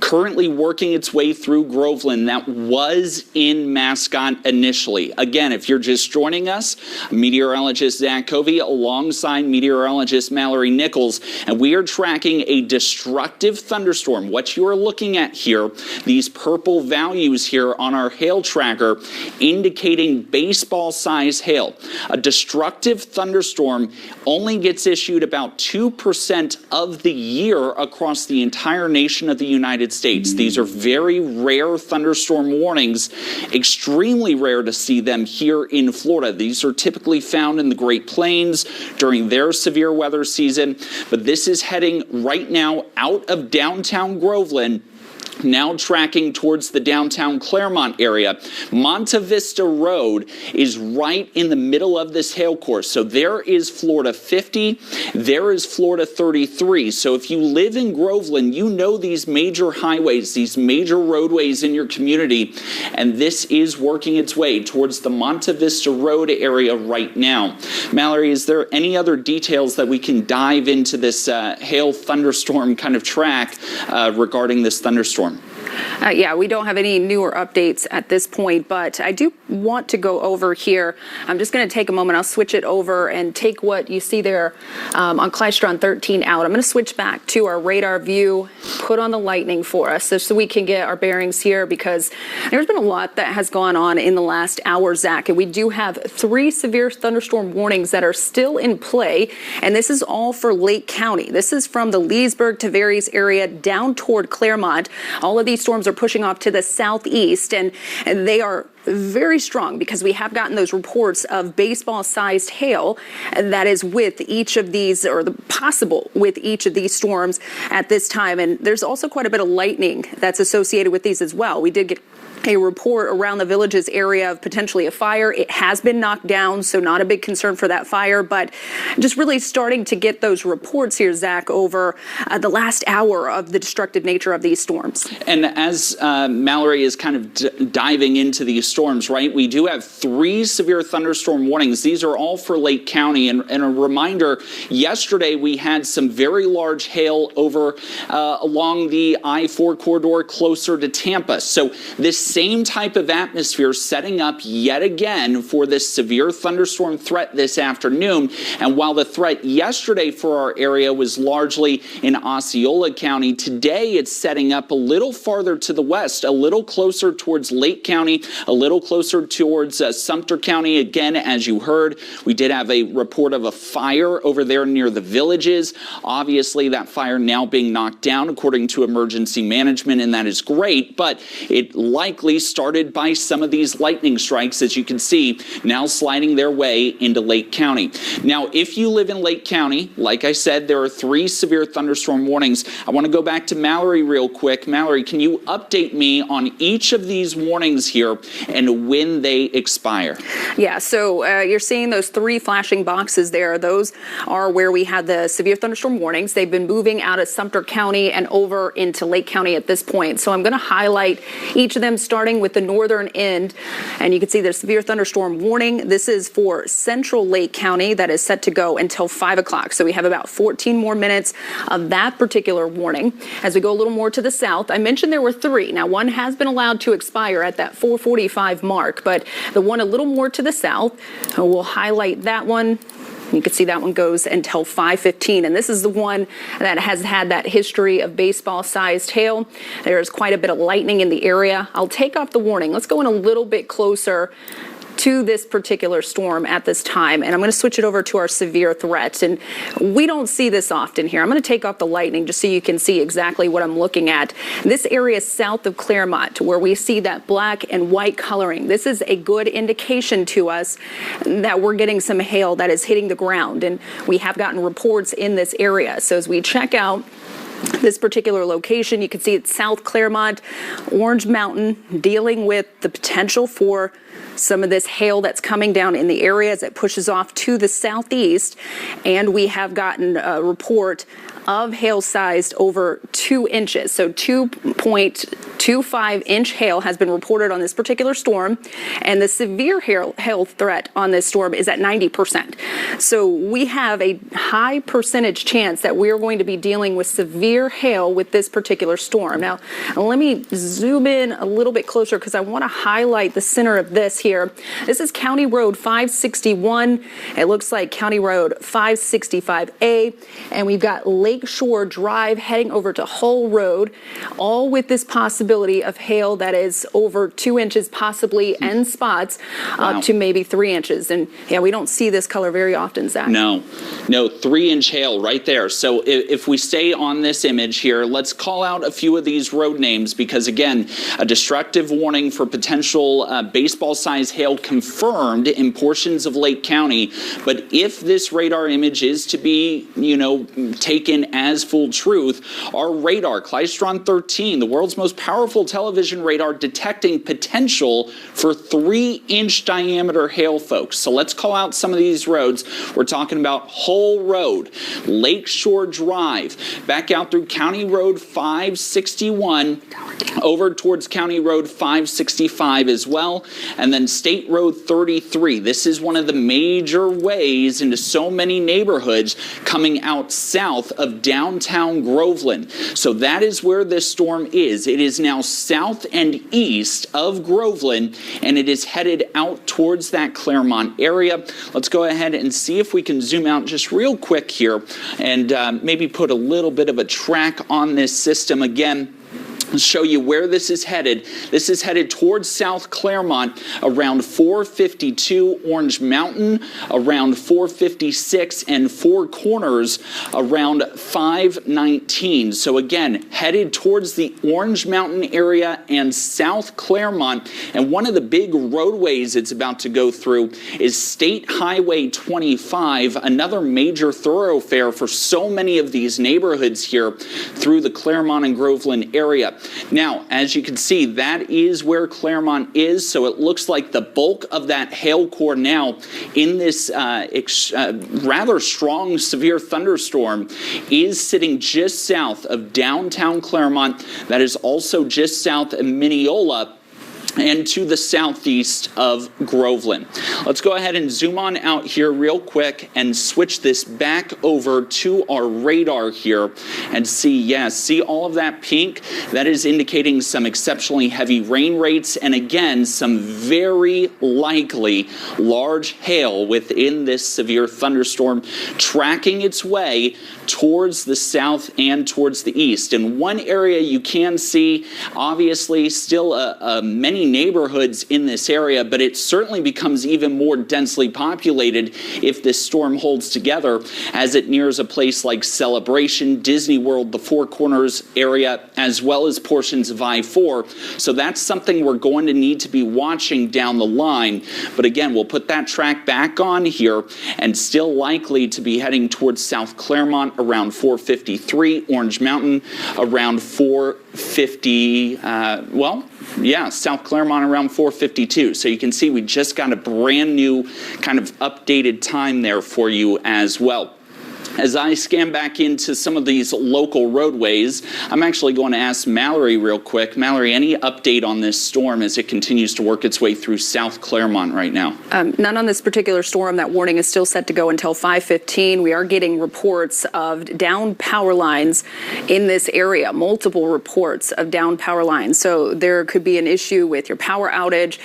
currently working its way through Groveland. That was in Mascot initially. Again, if you're just joining us, meteorologist Zach Covey alongside meteorologist Mallory Nichols, and we are tracking a destructive thunderstorm. What you are looking at here, these purple values here on our hail tracker, indicating baseball-sized hail. A destructive thunderstorm only gets issued about 2% of the year across the entire nation of the United States. These are very rare thunderstorm warnings, extremely rare to see them here in Florida. These are typically found in the Great Plains during their severe weather season, but this is heading right now out of downtown Groveland, now tracking towards the downtown Claremont area. Monte Vista Road is right in the middle of this hail course. So there is Florida 50, there is Florida 33. So if you live in Groveland, you know these major highways, these major roadways in your community, and this is working its way towards the Monte Vista Road area right now. Mallory, is there any other details that we can dive into this hail thunderstorm kind of track regarding this thunderstorm? Yeah, we don't have any newer updates at this point, but I do want to go over here. I'm just going to take a moment. I'll switch it over and take what you see there on Klystron 13 out. I'm going to switch back to our radar view, put on the lightning for us so we can get our bearings here, because there's been a lot that has gone on in the last hour, Zach, and we do have 3 severe thunderstorm warnings that are still in play, and this is all for Lake County. This is from the Leesburg, Tavares area down toward Claremont. All of these storms are pushing off to the southeast, and they are very strong because we have gotten those reports of baseball-sized hail that is with each of these, or the possible with each of these storms at this time. And there's also quite a bit of lightning that's associated with these as well. We did get a report around the Villages area of potentially a fire. It has been knocked down, so not a big concern for that fire, but just really starting to get those reports here, Zach, over the last hour of the destructive nature of these storms. And as Mallory is kind of diving into these storms, right, we do have 3 severe thunderstorm warnings. These are all for Lake County. And a reminder, yesterday we had some very large hail over along the I-4 corridor closer to Tampa. So this same type of atmosphere setting up yet again for this severe thunderstorm threat this afternoon. And while the threat yesterday for our area was largely in Osceola County, today it's setting up a little farther to the west, a little closer towards Lake County, a little closer towards Sumter County. Again, as you heard, we did have a report of a fire over there near the Villages. Obviously, that fire now being knocked down according to emergency management, and that is great, but it likely started by some of these lightning strikes, as you can see, now sliding their way into Lake County. Now, if you live in Lake County, like I said, there are 3 severe thunderstorm warnings. I want to go back to Mallory real quick. Mallory, can you update me on each of these warnings here and when they expire? Yeah, so you're seeing those 3 flashing boxes there. Those are where we had the severe thunderstorm warnings. They've been moving out of Sumter County and over into Lake County at this point. So I'm going to highlight each of them, starting with the northern end, and you can see the severe thunderstorm warning. This is for central Lake County that is set to go until 5 o'clock. So we have about 14 more minutes of that particular warning. As we go a little more to the south, I mentioned there were 3. Now, one has been allowed to expire at that 4:45 mark, but the one a little more to the south, we'll highlight that one. You can see that one goes until 5:15, and this is the one that has had that history of baseball-sized hail. There's quite a bit of lightning in the area. I'll take off the warning. Let's go in a little bit closer to this particular storm at this time, and I'm going to switch it over to our severe threats, and we don't see this often here. I'm going to take off the lightning just so you can see exactly what I'm looking at. This area south of Claremont, where we see that black and white coloring, this is a good indication to us that we're getting some hail that is hitting the ground, and we have gotten reports in this area. So as we check out this particular location, you can see it's South Claremont, Orange Mountain, dealing with the potential for some of this hail that's coming down in the area as it pushes off to the southeast. And we have gotten a report of hail sized over 2 inches. So 2.25 inch hail has been reported on this particular storm, and the severe hail threat on this storm is at 90%. So we have a high percentage chance that we're going to be dealing with severe severe hail with this particular storm. Now, let me zoom in a little bit closer because I want to highlight the center of this here. This is County Road 561. It looks like County Road 565A, and we've got Lakeshore Drive heading over to Hull Road, all with this possibility of hail that is over 2 inches possibly, and spots up to maybe 3 inches. And yeah, we don't see this color very often, Zach. No, 3-inch hail right there. So if we stay on this image here, let's call out a few of these road names because, again, a destructive warning for potential baseball-sized hail confirmed in portions of Lake County. But if this radar image is to be, taken as full truth, our radar, Klystron 13, the world's most powerful television radar, detecting potential for 3-inch diameter hail, folks. So let's call out some of these roads. We're talking about Hull Road, Lakeshore Drive, back out through County Road 561, over towards County Road 565 as well, and then State Road 33. This is one of the major ways into so many neighborhoods coming out south of downtown Groveland. So that is where this storm is. It is now south and east of Groveland, and it is headed out towards that Claremont area. Let's go ahead and see if we can zoom out just real quick here and maybe put a little bit of a track on this system again. Show you where this is headed. This is headed towards South Claremont around 452 Orange Mountain, around 456 and Four Corners around 519. So again, headed towards the Orange Mountain area and South Claremont. And one of the big roadways it's about to go through is State Highway 25, another major thoroughfare for so many of these neighborhoods here through the Claremont and Groveland area. Now, as you can see, that is where Claremont is, so it looks like the bulk of that hail core now in this rather strong, severe thunderstorm is sitting just south of downtown Claremont. That is also just south of Mineola and to the southeast of Groveland. Let's go ahead and zoom on out here real quick and switch this back over to our radar here and see all of that pink? That is indicating some exceptionally heavy rain rates and again, some very likely large hail within this severe thunderstorm tracking its way towards the south and towards the east. And one area you can see, obviously, still many neighborhoods in this area, but it certainly becomes even more densely populated if this storm holds together as it nears a place like Celebration, Disney World, the Four Corners area, as well as portions of I-4. So that's something we're going to need to be watching down the line. But again, we'll put that track back on here and still likely to be heading towards South Claremont around 453, Orange Mountain around 450, South Claremont around 452. So you can see we just got a brand new kind of updated time there for you as well. As I scan back into some of these local roadways, I'm actually going to ask Mallory real quick. Mallory, any update on this storm as it continues to work its way through South Claremont right now? None on this particular storm. That warning is still set to go until 5:15. We are getting reports of downed power lines in this area, multiple reports of downed power lines. So there could be an issue with your power outage,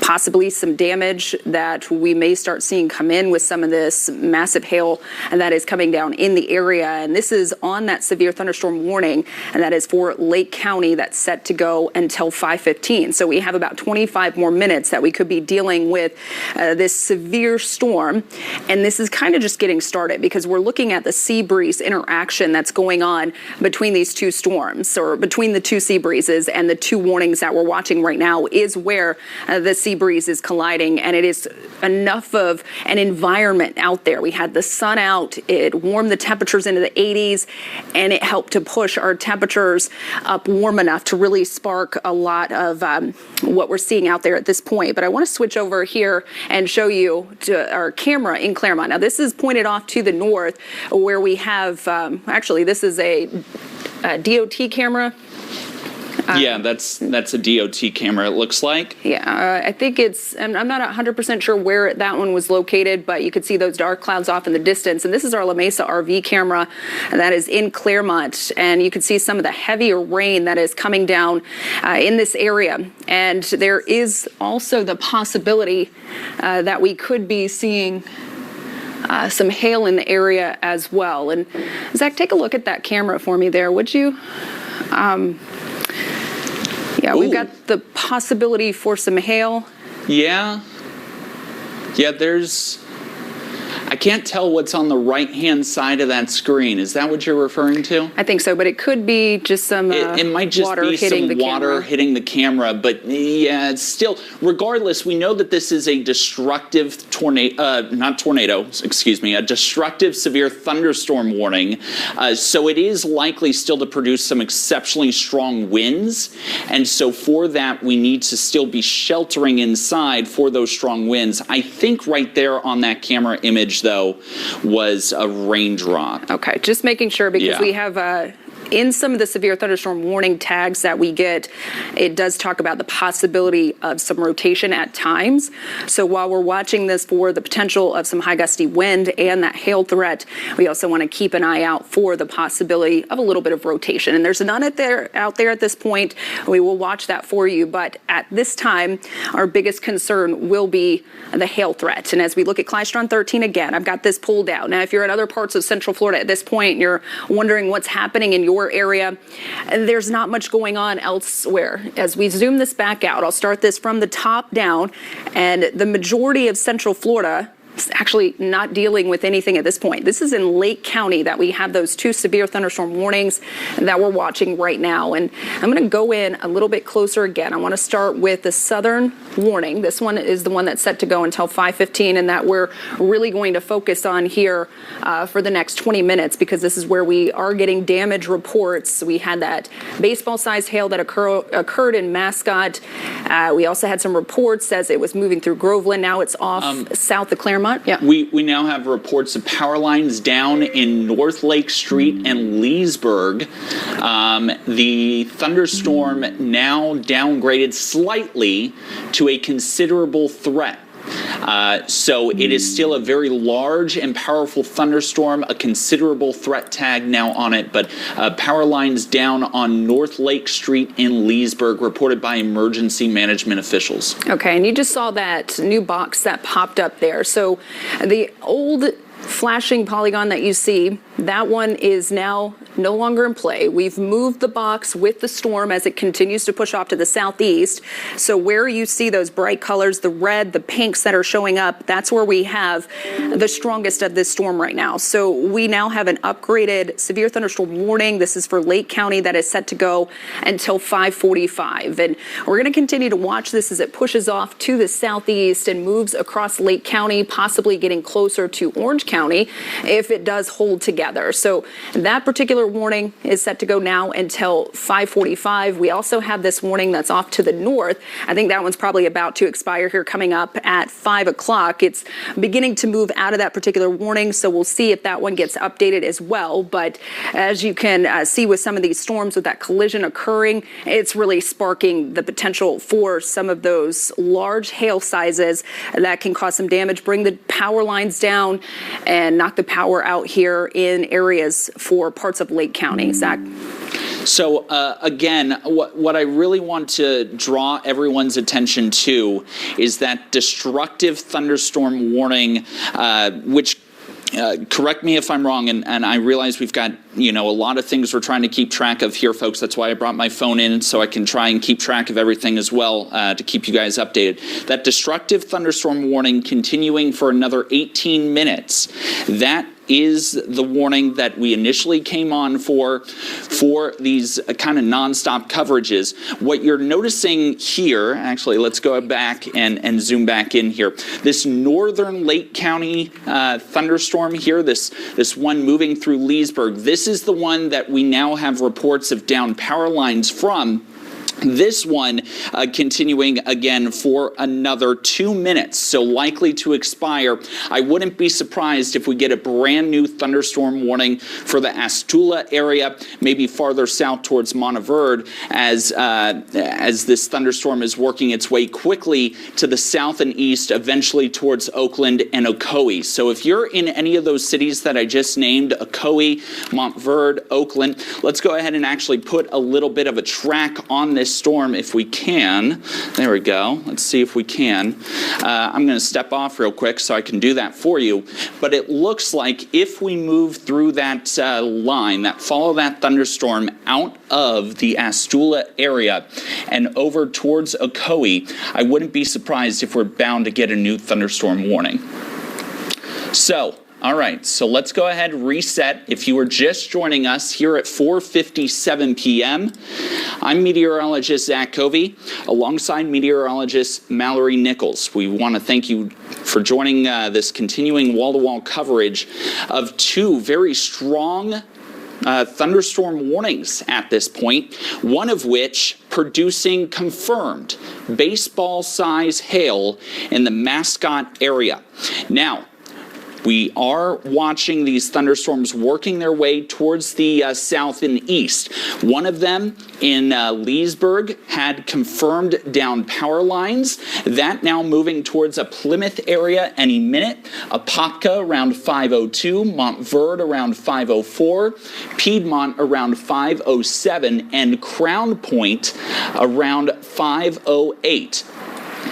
possibly some damage that we may start seeing come in with some of this massive hail and that is coming down in the area. And this is on that severe thunderstorm warning, and that is for Lake County. That's set to go until 5:15. So we have about 25 more minutes that we could be dealing with this severe storm. And this is kind of just getting started because we're looking at the sea breeze interaction that's going on between these two storms, or between the two sea breezes, and the two warnings that we're watching right now is where the sea breeze is colliding, and it is enough of an environment out there. We had the sun out, it warmed the temperatures into the 80s, and it helped to push our temperatures up warm enough to really spark a lot of what we're seeing out there at this point. But I want to switch over here and show you to our camera in Claremont. Now this is pointed off to the north where we have, actually this is a DOT camera. Yeah, that's a DOT camera, it looks like. Yeah, I think I'm not 100% sure where that one was located, but you could see those dark clouds off in the distance. And this is our La Mesa RV camera that is in Claremont. And you can see some of the heavier rain that is coming down in this area. And there is also the possibility that we could be seeing some hail in the area as well. And Zach, take a look at that camera for me there, would you? Yeah, we've got the possibility for some hail. Yeah, I can't tell what's on the right-hand side of that screen. Is that what you're referring to? I think so, but it could be just some it might just water be hitting some the water camera. hitting the camera, but yeah, it's still, regardless, we know that this is a destructive a destructive severe thunderstorm warning. So it is likely still to produce some exceptionally strong winds. And so for that, we need to still be sheltering inside for those strong winds. I think right there on that camera image, though, was a raindrop. Okay, just making sure because we have in some of the severe thunderstorm warning tags that we get, it does talk about the possibility of some rotation at times. So while we're watching this for the potential of some high gusty wind and that hail threat, we also want to keep an eye out for the possibility of a little bit of rotation. And there's none out there at this point. We will watch that for you. But at this time, our biggest concern will be the hail threat. And as we look at Klystron 13 again, I've got this pulled out. Now, if you're in other parts of Central Florida at this point, and you're wondering what's happening in your area, there's not much going on elsewhere. As we zoom this back out, I'll start this from the top down, and the majority of Central Florida is actually not dealing with anything at this point. This is in Lake County that we have those two severe thunderstorm warnings that we're watching right now. And I'm going to go in a little bit closer again. I want to start with the southern warning. This one is the one that's set to go until 5:15, and that we're really going to focus on here for the next 20 minutes because this is where we are getting damage reports. We had that baseball-sized hail that occurred in Mascot. We also had some reports as it was moving through Groveland. Now it's off south of Claremont. Yeah. We now have reports of power lines down in North Lake Street and Leesburg. The thunderstorm now downgraded slightly to a considerable threat. So it is still a very large and powerful thunderstorm, a considerable threat tag now on it, but power lines down on North Lake Street in Leesburg reported by emergency management officials. Okay, and you just saw that new box that popped up there. So the old flashing polygon that you see, that one is now no longer in play. We've moved the box with the storm as it continues to push off to the southeast. So where you see those bright colors, the red, the pinks that are showing up, that's where we have the strongest of this storm right now. So we now have an upgraded severe thunderstorm warning. This is for Lake County that is set to go until 5:45. And we're going to continue to watch this as it pushes off to the southeast and moves across Lake County, possibly getting closer to Orange County if it does hold together. So that particular warning is set to go now until 5:45. We also have this warning that's off to the north. I think that one's probably about to expire here coming up at 5 o'clock. It's beginning to move out of that particular warning, so we'll see if that one gets updated as well. But as you can see with some of these storms with that collision occurring, it's really sparking the potential for some of those large hail sizes that can cause some damage, bring the power lines down, and knock the power out here in areas for parts of Lake County. Zach? So again, what I really want to draw everyone's attention to is that destructive thunderstorm warning, which correct me if I'm wrong, and I realize we've got a lot of things we're trying to keep track of here, folks. That's why I brought my phone in so I can try and keep track of everything as well to keep you guys updated. That destructive thunderstorm warning continuing for another 18 minutes. That is the warning that we initially came on for these kind of nonstop coverages. What you're noticing here, actually, let's go back and zoom back in here. This northern Lake County thunderstorm here, this one moving through Leesburg, this is the one that we now have reports of down power lines from. This one continuing again for another 2 minutes, so likely to expire. I wouldn't be surprised if we get a brand new thunderstorm warning for the Astula area, maybe farther south towards Monteverde, as this thunderstorm is working its way quickly to the south and east, eventually towards Oakland and Ocoee. So if you're in any of those cities that I just named, Ocoee, Monteverde, Oakland, let's go ahead and actually put a little bit of a track on this storm if we can. There we go. Let's see if we can. I'm going to step off real quick so I can do that for you. But it looks like if we move through that line, follow that thunderstorm out of the Astula area and over towards Ocoee, I wouldn't be surprised if we're bound to get a new thunderstorm warning. So, all right, so let's go ahead and reset. If you were just joining us here at 4:57 p.m., I'm meteorologist Zach Covey, alongside meteorologist Mallory Nichols. We want to thank you for joining this continuing wall-to-wall coverage of two very strong thunderstorm warnings at this point, one of which producing confirmed baseball-size hail in the Mascot area. Now, we are watching these thunderstorms working their way towards the south and east. One of them in Leesburg had confirmed down power lines. That now moving towards a Plymouth area any minute. Apopka around 5:02, Montverde around 5:04, Piedmont around 5:07, and Crown Point around 5:08.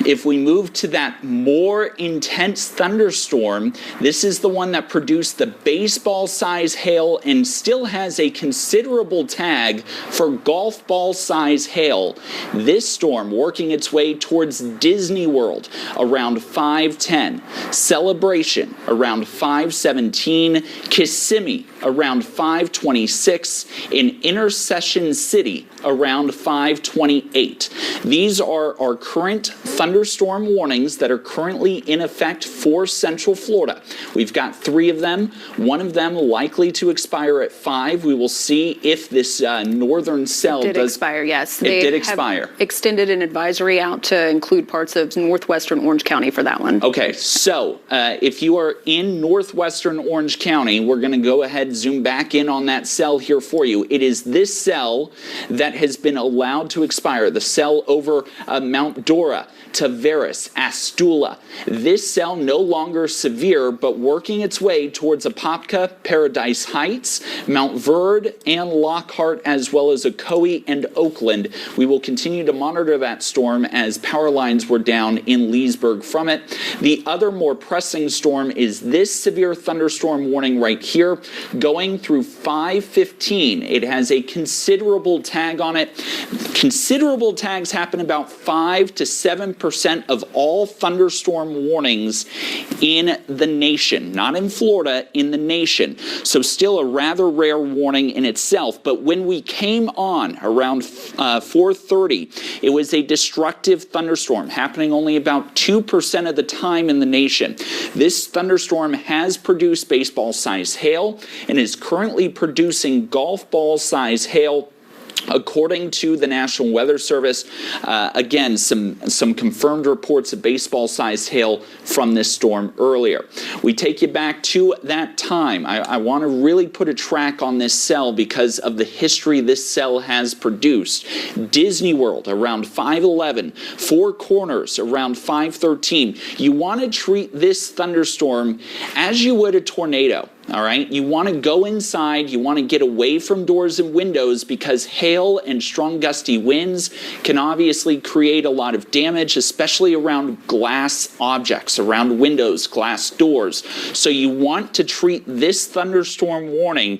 If we move to that more intense thunderstorm, this is the one that produced the baseball-size hail and still has a considerable tag for golf ball-size hail. This storm working its way towards Disney World around 5:10, Celebration around 5:17, Kissimmee around 5:26, and Intercession City around 5:28. These are our current thunderstorm warnings that are currently in effect for Central Florida. We've got 3 of them, one of them likely to expire at 5. We will see if this northern cell does expire, yes. It did expire. Extended an advisory out to include parts of northwestern Orange County for that one. Okay, so if you are in northwestern Orange County, we're going to go ahead, zoom back in on that cell here for you. It is this cell that has been allowed to expire, the cell over Mount Dora, Tavares, Astula. This cell no longer severe, but working its way towards Apopka, Paradise Heights, Mount Verde, and Lockhart, as well as Ocoee and Oakland. We will continue to monitor that storm as power lines were down in Leesburg from it. The other more pressing storm is this severe thunderstorm warning right here, going through 5:15. It has a considerable tag on it. Considerable tags happen about 5 to 7% of all thunderstorm warnings in the nation, not in Florida, in the nation. So still a rather rare warning in itself. But when we came on around 4:30, it was a destructive thunderstorm happening only about 2% of the time in the nation. This thunderstorm has produced baseball-sized hail and is currently producing golf ball-sized hail. According to the National Weather Service, again, some confirmed reports of baseball-sized hail from this storm earlier. We take you back to that time. I want to really put a track on this cell because of the history this cell has produced. Disney World around 5:11, Four Corners around 5:13. You want to treat this thunderstorm as you would a tornado. All right, you want to go inside, you want to get away from doors and windows because hail and strong gusty winds can obviously create a lot of damage, especially around glass objects, around windows, glass doors. So you want to treat this thunderstorm warning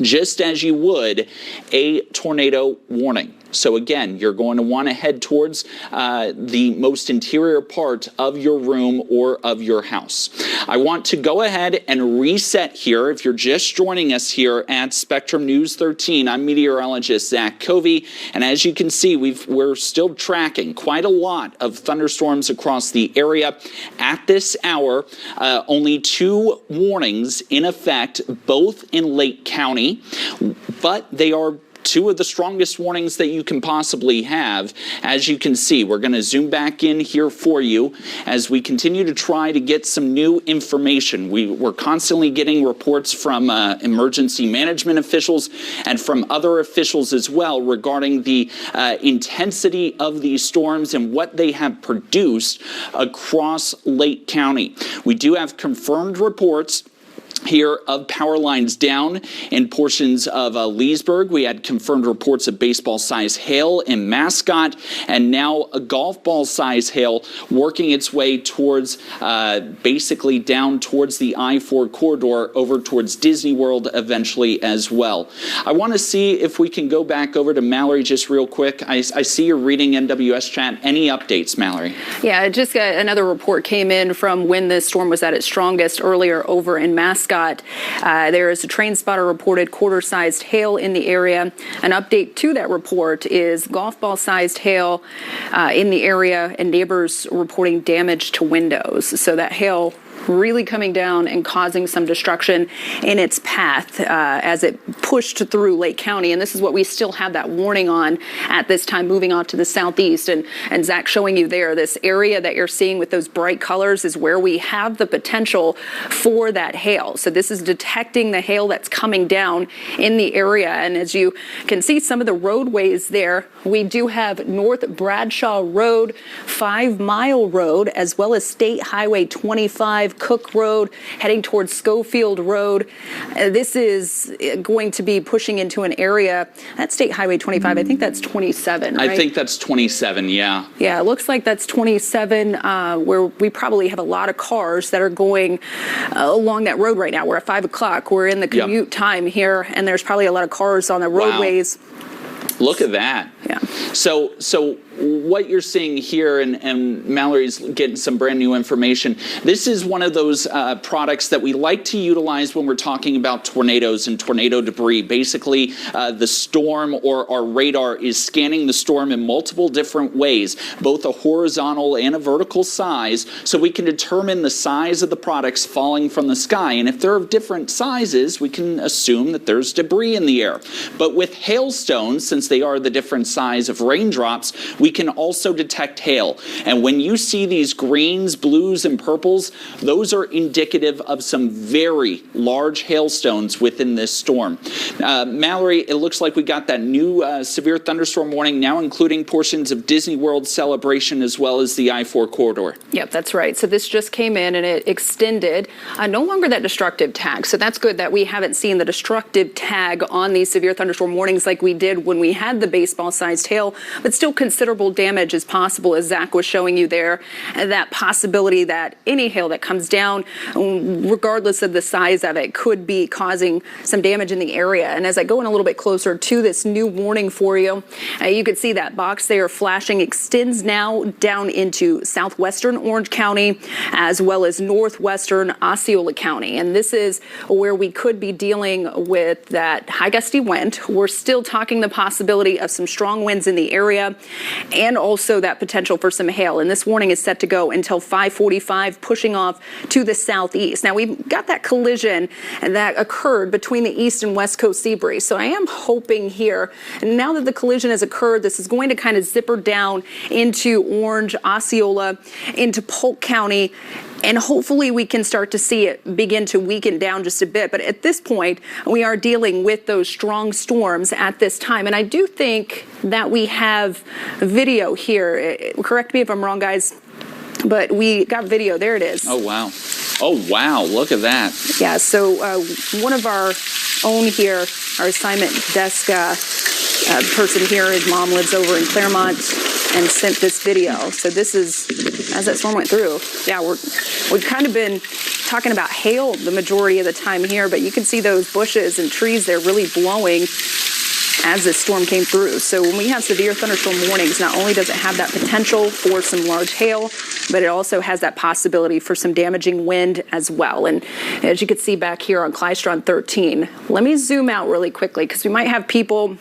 just as you would a tornado warning. So again, you're going to want to head towards the most interior part of your room or of your house. I want to go ahead and reset here. If you're just joining us here at Spectrum News 13, I'm meteorologist Zach Covey, and as you can see, we're still tracking quite a lot of thunderstorms across the area. At this hour, only 2 warnings in effect, both in Lake County, but they are two of the strongest warnings that you can possibly have. As you can see, we're going to zoom back in here for you as we continue to try to get some new information. We're constantly getting reports from emergency management officials and from other officials as well regarding the intensity of these storms and what they have produced across Lake County. We do have confirmed reports here of power lines down in portions of Leesburg. We had confirmed reports of baseball-sized hail in Mascot, and now a golf ball-sized hail working its way towards, basically down towards the I-4 corridor over towards Disney World eventually as well. I want to see if we can go back over to Mallory just real quick. I see you're reading NWS chat. Any updates, Mallory? Yeah, just another report came in from when this storm was at its strongest earlier over in Mascot. There is a train spotter reported quarter-sized hail in the area. An update to that report is golf ball-sized hail in the area, and neighbors reporting damage to windows. So that hail really coming down and causing some destruction in its path as it pushed through Lake County. And this is what we still have that warning on at this time, moving on to the southeast. And Zach showing you there, this area that you're seeing with those bright colors is where we have the potential for that hail. So this is detecting the hail that's coming down in the area. And as you can see, some of the roadways there, we do have North Bradshaw Road, 5 Mile Road, as well as State Highway 25, Cook Road, heading towards Schofield Road. This is going to be pushing into an area, that's State Highway 25, I think that's 27, right? I think that's 27, yeah. Yeah, it looks like that's 27, where we probably have a lot of cars that are going along that road right now. We're at 5 o'clock, we're in the commute time here, and there's probably a lot of cars on the roadways. Wow. Look at that. Yeah. So what you're seeing here, and Mallory's getting some brand new information, this is one of those products that we like to utilize when we're talking about tornadoes and tornado debris. Basically, the storm or our radar is scanning the storm in multiple different ways, both a horizontal and a vertical size, so we can determine the size of the products falling from the sky. And if they're of different sizes, we can assume that there's debris in the air. But with hailstones, since they are the different size of raindrops, we can also detect hail. And when you see these greens, blues, and purples, those are indicative of some very large hailstones within this storm. Mallory, it looks like we got that new severe thunderstorm warning now, including portions of Disney World Celebration as well as the I-4 corridor. Yep, that's right. So this just came in and it extended no longer that destructive tag. So that's good that we haven't seen the destructive tag on these severe thunderstorm warnings like we did when we had the baseball-sized hail, but still considerable damage is possible, as Zach was showing you there, and that possibility that any hail that comes down, regardless of the size of it, could be causing some damage in the area. And as I go in a little bit closer to this new warning for you, you can see that box there flashing extends now down into southwestern Orange County as well as northwestern Osceola County. And this is where we could be dealing with that high gusty wind. We're still talking the possibility of some strong winds in the area and also that potential for some hail. And this warning is set to go until 5:45, pushing off to the southeast. Now, we've got that collision that occurred between the east and west coast sea breeze. So I am hoping here, now that the collision has occurred, this is going to kind of zipper down into Orange, Osceola, into Polk County, and hopefully we can start to see it begin to weaken down just a bit. But at this point, we are dealing with those strong storms at this time. And I do think that we have video here. Correct me if I'm wrong, guys, but we got video. There it is. Oh, wow. Oh, wow. Look at that. Yeah, so one of our own here, our assignment desk person here, his mom lives over in Claremont, and sent this video. So this is, as that storm went through, yeah, we've kind of been talking about hail the majority of the time here, but you can see those bushes and trees, they're really blowing as this storm came through. So when we have severe thunderstorm warnings, not only does it have that potential for some large hail, but it also has that possibility for some damaging wind as well. And as you can see back here on Klystron 13, let me zoom out really quickly because we might have people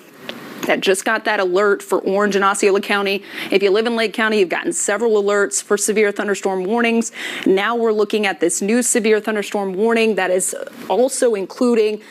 that just got that alert for Orange and Osceola County. If you live in Lake County, you've gotten several alerts for severe thunderstorm warnings. Now we're looking at this new severe thunderstorm warning that is also including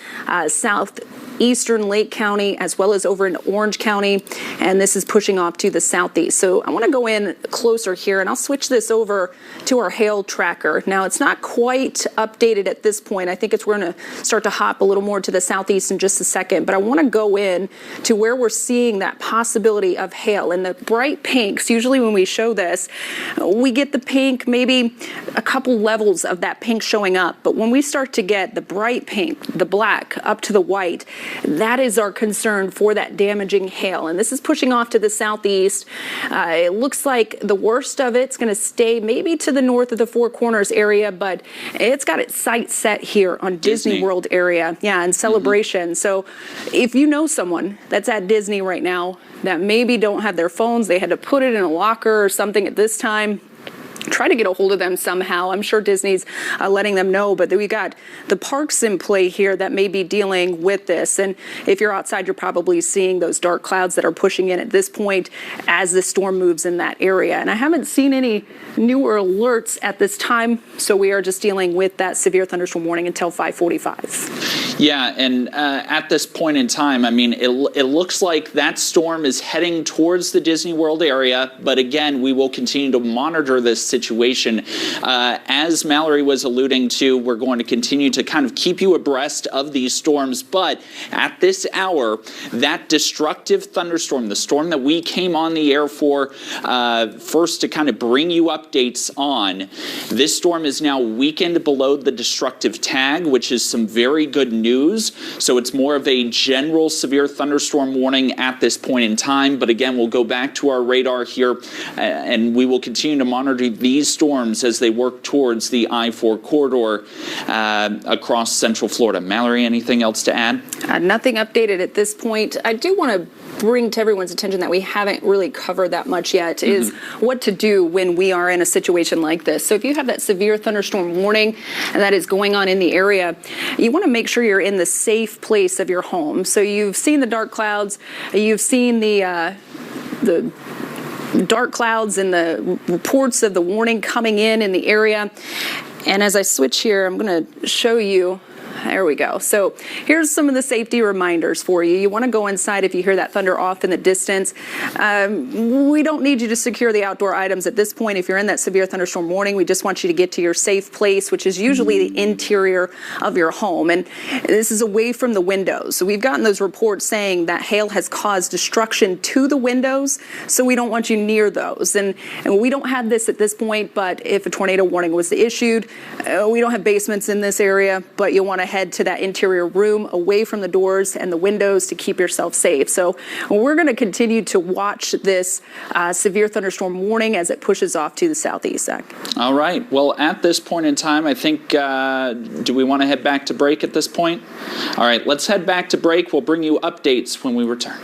eastern Lake County, as well as over in Orange County, and this is pushing off to the southeast. So I want to go in closer here, and I'll switch this over to our hail tracker. Now, it's not quite updated at this point. I think we're going to start to hop a little more to the southeast in just a second, but I want to go in to where we're seeing that possibility of hail. And the bright pinks, usually when we show this, we get the pink, maybe a couple levels of that pink showing up. But when we start to get the bright pink, the black, up to the white, that is our concern for that damaging hail. And this is pushing off to the southeast. It looks like the worst of it's going to stay maybe to the north of the Four Corners area, but it's got its sights set here on Disney World area. Yeah, and Celebration. So if you know someone that's at Disney right now that maybe don't have their phones, they had to put it in a locker or something at this time, try to get a hold of them somehow. I'm sure Disney's letting them know, but we got the parks in play here that may be dealing with this. And if you're outside, you're probably seeing those dark clouds that are pushing in at this point as the storm moves in that area. And I haven't seen any newer alerts at this time, so we are just dealing with that severe thunderstorm warning until 5:45. Yeah, and at this point in time, I mean, it looks like that storm is heading towards the Disney World area, but again, we will continue to monitor this situation. As Mallory was alluding to, we're going to continue to kind of keep you abreast of these storms, but at this hour, that destructive thunderstorm, the storm that we came on the air for first to kind of bring you updates on, this storm is now weakened below the destructive tag, which is some very good news. So it's more of a general severe thunderstorm warning at this point in time. But again, we'll go back to our radar here and we will continue to monitor these storms as they work towards the I-4 corridor across Central Florida. Mallory, anything else to add? Nothing updated at this point. I do want to bring to everyone's attention that we haven't really covered that much yet is what to do when we are in a situation like this. So if you have that severe thunderstorm warning that is going on in the area, you want to make sure you're in the safe place of your home. So you've seen the dark clouds, you've seen the dark clouds and the reports of the warning coming in the area. And as I switch here, I'm going to show you. There we go. So here's some of the safety reminders for you. You want to go inside if you hear that thunder off in the distance. We don't need you to secure the outdoor items at this point. If you're in that severe thunderstorm warning, we just want you to get to your safe place, which is usually the interior of your home. And this is away from the windows. So we've gotten those reports saying that hail has caused destruction to the windows. So we don't want you near those. And we don't have this at this point, but if a tornado warning was issued, we don't have basements in this area, but you'll want to head to that interior room away from the doors and the windows to keep yourself safe. So we're going to continue to watch this severe thunderstorm warning as it pushes off to the southeast, Zach. All right. Well, at this point in time, I think, do we want to head back to break at this point? All right, let's head back to break. We'll bring you updates when we return.